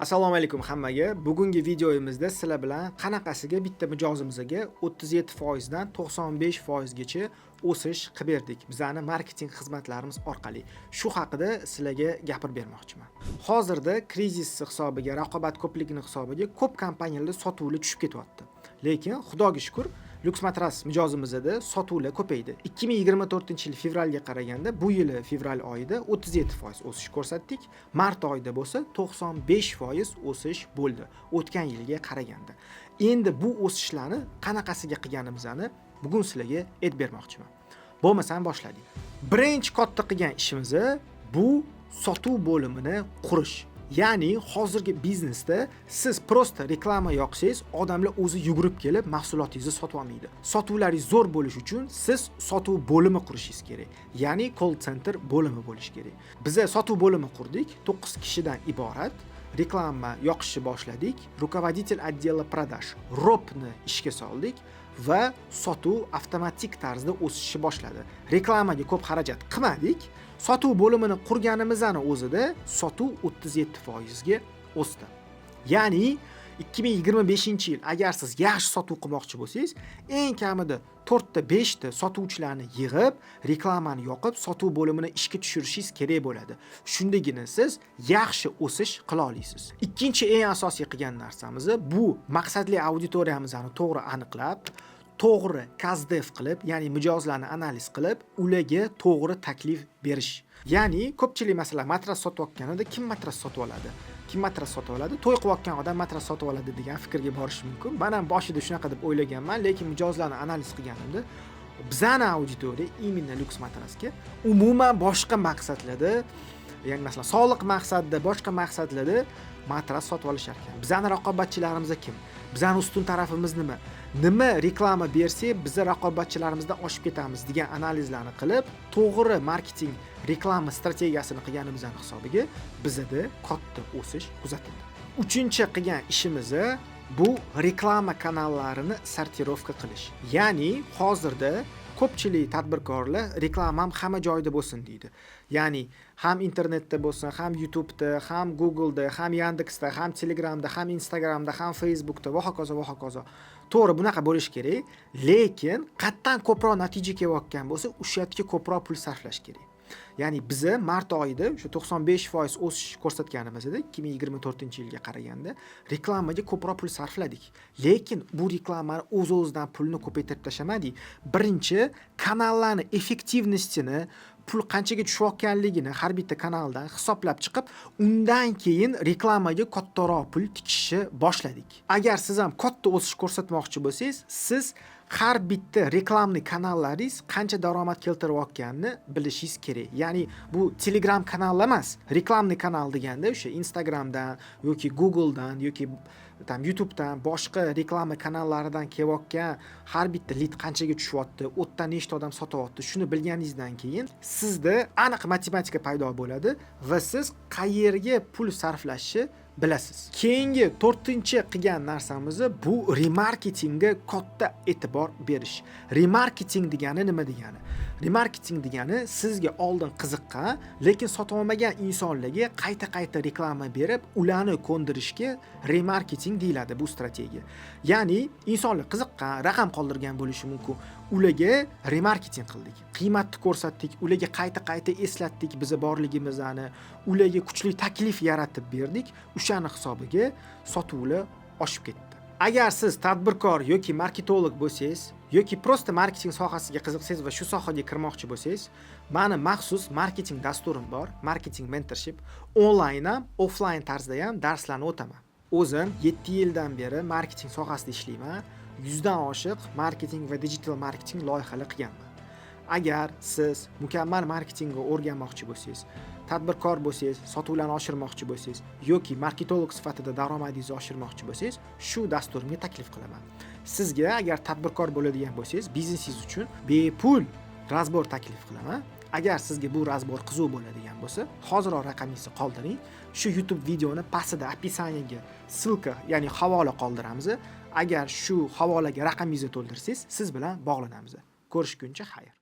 Assalomu alaykum hammaga. Bugungi videoyimizda sizlar bilan qanaqasiga bitta mijozimizga 37% dan 95% gacha o'sish qilib berdik. Bizning marketing xizmatlarimiz orqali. Shu haqida sizlarga gapirib bermoqchiman. Hozirda krizis hisobiga, raqobat ko'pligini hisobiga ko'p kompaniyalar sotuvlar tushib ketyapti. Lekin xudoga shukr, Lux Matras mijozimizda sotuvlar ko'paydi. 2024-yil fevralga qaraganda bu yil fevral oyida 37% o'sish ko'rsatdik. Mart oyida bo'lsa 95% o'sish bo'ldi o'tgan yilga qaraganda. Endi bu o'sishlarni qanaqasiga qilganimizni bugun sizlarga aytib bermoqchiman. Bo'lmasam boshladik. Birinchi katta qilgan ishimiz bu sotuv bo'limini qurish. Ya'ni hozirgi biznesda siz prosta reklama yoqsangiz, odamlar o'zi yugurib kelib mahsulotingizni sotib olmaydi. Sotuvlaringiz zo'r bo'lishi uchun siz sotuv bo'limi qurishingiz kerak. Ya'ni call center bo'limi bo'lishi kerak. Biz sotuv bo'limi qurdik, 9 kishidan iborat. Reklama yoqishni boshladik. Rukovodитель отдела продаж ROPni ishga soldik va sotuv avtomatik tarzda o'sishni boshladi. Reklamaga ko'p xarajat qilmadik. Sotuv bo'limini qurganimizning o'zida sotuv 37% ga o'sdi. Ya'ni 2025-yil agar siz yaxshi sotuv qilmoqchi bo'lsangiz, eng kamida 4 ta 5 ta sotuvchilarni yig'ib, reklamani yoqib, sotuv bo'limini ishga tushirishingiz kerak bo'ladi. Shundagina siz yaxshi o'sish qila olasiz. Ikkinchi eng asosiy qilgan narsamiz bu maqsadli auditoriyamizni to'g'ri aniqlab, to'g'ri KZDF qilib, ya'ni mijozlarni analiz qilib, ularga to'g'ri taklif berish. Ya'ni ko'pchilik masalan matras sotayotganida kim matras sotib oladi? Kim matras sotib oladi? To'y qilayotgan odam matras sotib oladi degan fikrga borish mumkin. Men ham boshida shunaqa deb o'ylaganman, lekin mijozlarni analiz qilganimda bizning auditoriya imенно Lux Matrasga umuman boshqa maqsadlarda, ya'ni masalan soliq maqsadida, boshqa maqsadlarda matras sotib olishar ekan. Bizning raqobatchilarimiz kim? Bizning ustun tarafimiz nima? Nima reklama bersak, biz raqobatchilarimizdan oshib ketamiz degan analizlarni qilib, to'g'ri marketing reklama strategiyasini qilganimizning hisobiga bizda katta o'sish kuzatildi. Uchinchi qilgan ishimiz bu reklama kanallarini sortirovka qilish. Ya'ni hozirda ko'pchilik tadbirkorlar reklamam hamma joyda bo'lsin deydi. Ya'ni ham internetda bo'lsin, ham YouTube'da, ham Google'da, ham Yandex'da, ham Telegram'da, ham Instagram'da, ham Facebook'da va hokazo va hokazo. To'g'ri, bunaqa bo'lish kerak, lekin qatdan ko'proq natija kelayotgan bo'lsa, o'sha yerga ko'proq pul sarflash kerak. Ya'ni biz mart oyida o'sha 95% o'sish ko'rsatganimizda 2024-yilga qaraganda reklamaga ko'proq pul sarfladik. Lekin bu reklamani o'z-o'zidan pulni ko'paytirib tashlamadik. Birinchi kanallarni effektivnostini, pul qanchaga tushayotganligini har bitta kanaldan hisoblab chiqib, undan keyin reklamaga kattaroq pul tikishni boshladik. Agar siz ham katta o'sish ko'rsatmoqchi bo'lsangiz, siz har bitta reklamli kanallaringiz qancha daromad keltirayotganini bilishingiz kerak. Ya'ni bu Telegram kanal emas, reklamli kanal deganda o'sha Instagramdan yoki Googledan yoki YouTube'dan boshqa reklama kanallaridan kelayotgan har bitta lead qanchaga tushyapti, o'tdan nechta odam sotyapti, shuni bilganingizdan keyin sizda aniq matematika paydo bo'ladi va siz qayerga pul sarflashni bilasiz. Keyingi 4-chi qilgan narsamiz bu remarketingga katta e'tibor berish. Remarketing degani nima degani? Remarketing degani sizga oldin qiziqqan, lekin sotib olmagan insonlarga qayta reklama berib, ularni ko'ndirishga remarketing deyiladi bu strategiya. Ya'ni insonlar qiziqqan, raqam qoldirgan bo'lishi mumkin. Ularga remarketing qildik. Qiymatni ko'rsatdik, ularga qayta eslatdik biz borligimizni, ularga kuchli taklif yaratib berdik. O'shani hisobiga sotuvlar oshib ketdi. Agar siz tadbirkor yoki marketolog bo'lsangiz, yoki prosta marketing sohasiga qiziqsangiz va shu sohaga kirmoqchi bo'lsangiz, meni maxsus marketing dasturim bor, marketing mentorship, onlayn ham, offlayn tarzda ham darslarni o'taman. O'zim 7 yildan beri marketing sohasida ishlayman. 100 dan oshiq marketing va digital marketing loyihalar qilganman. Agar siz mukammal marketingni o'rganmoqchi bo'lsangiz, tadbirkor bo'lsangiz, sotuvlarni oshirmoqchi bo'lsangiz yoki marketolog sifatida daromadingizni oshirmoqchi bo'lsangiz, shu dasturimga taklif qilaman. Sizga agar tadbirkor bo'ladigan bo'lsangiz, biznesingiz uchun bepul razbor taklif qilaman. Agar sizga bu razbor qiziq bo'ladigan bo'lsa, hoziroq raqamingizni qoldiring. Shu YouTube videoni pastida описаниyaga ссылка, ya'ni havola qoldiramiz. Agar shu havolaga raqamingizni to'ldirsangiz, siz bilan bog'lanamiz. Ko'rishguncha xayr.